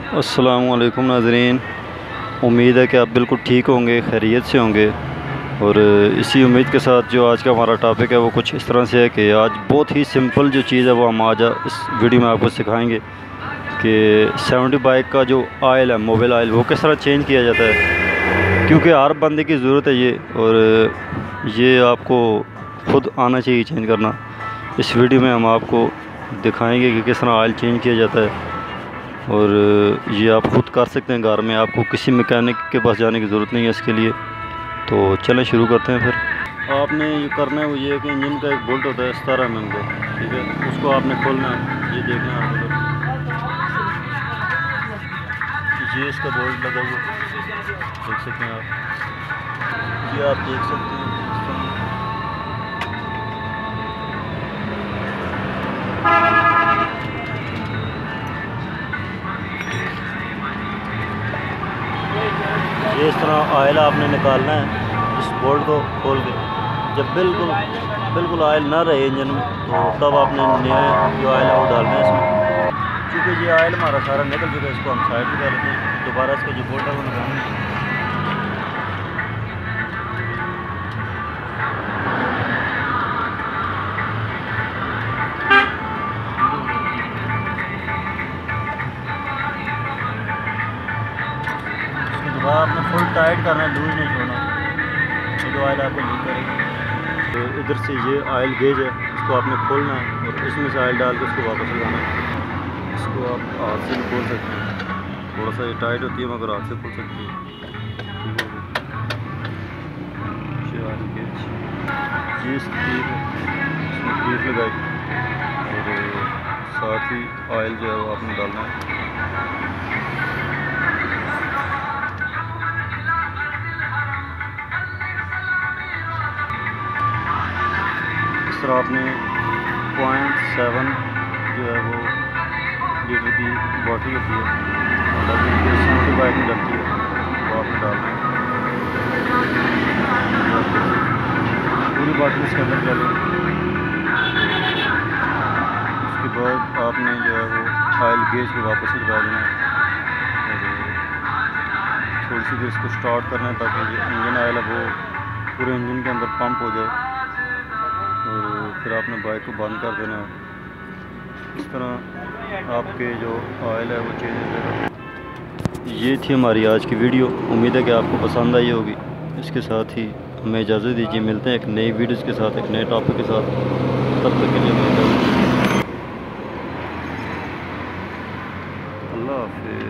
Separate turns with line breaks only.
अस्सलामुअलैकुम नाज़रीन, उम्मीद है कि आप बिल्कुल ठीक होंगे, खैरियत से होंगे। और इसी उम्मीद के साथ जो आज का हमारा टॉपिक है वो कुछ इस तरह से है कि आज बहुत ही सिंपल जो चीज़ है वो हम आज इस वीडियो में आपको सिखाएंगे कि 70 बाइक का जो ऑयल है, मोबिल ऑयल, वो किस तरह चेंज किया जाता है, क्योंकि हर बंदे की ज़रूरत है ये, और ये आपको खुद आना चाहिए चेंज करना। इस वीडियो में हम आपको दिखाएंगे कि किस तरह ऑयल चेंज किया जाता है, और ये आप खुद कर सकते हैं घर में। आपको किसी मैकेनिक के पास जाने की ज़रूरत नहीं है इसके लिए। तो चलें शुरू करते हैं। फिर आपने ये करना है वो ये है कि इंजन का एक बोल्ट होता है 17 mm का, ठीक है, उसको आपने खोलना है। ये देखना है आप, ये इसका बोल्ट लगा हुआ देख सकते हैं आप, ये आप देख सकते हैं। ये इस तरह ऑयल आपने निकालना है इस बोल्ट को खोल के। जब बिल्कुल ऑयल ना रहे इंजन में, तो तब आपने नया जो ऑयल है वो डालना है इसमें। क्योंकि ये ऑयल हमारा सारा निकल चुका है, इसको हम साइड में डाल देते हैं। दोबारा इसका जो बोल्ट है वो निकालना है। आपने फुल टाइट करना है, लूज नहीं छोड़ना, ये जो ऑयल आपको लीक करेगा। तो इधर से ये ऑयल गेज है, इसको आपने खोलना है और इसमें से ऑयल डाल के उसको वापस लगाना है। इसको आप हाथ से भी खोल सकते हैं, थोड़ा सा ये टाइट होती है मगर हाथ से खोल सकती है। ये ऑयल गेज, ये इसमें क्लीप लगाई और साथ ही ऑयल जो है वो आपने डालना है। आपने 0.7 जो है वो लीटर की बॉटल होती है, जो 70 बाइक में लगती है, वो आपने डालना है। पूरी बॉटल इसके अंदर डालें। उसके बाद आपने जो है वो ऑयल गेज को वापस लगा देना है और थोड़ी सी देर इसको स्टार्ट करना है ताकि जो इंजन ऑयल है वो पूरे इंजन के अंदर पंप हो जाए, और फिर आपने बाइक को बंद कर देना है। इस तरह आपके जो ऑयल है वो चेंज हो जाएगा। ये थी हमारी आज की वीडियो, उम्मीद है कि आपको पसंद आई होगी। इसके साथ ही हमें इजाज़त दीजिए, मिलते हैं एक नई वीडियोज़ के साथ, एक नए टॉपिक के साथ। तब तक के लिए अल्लाह हाफिज़।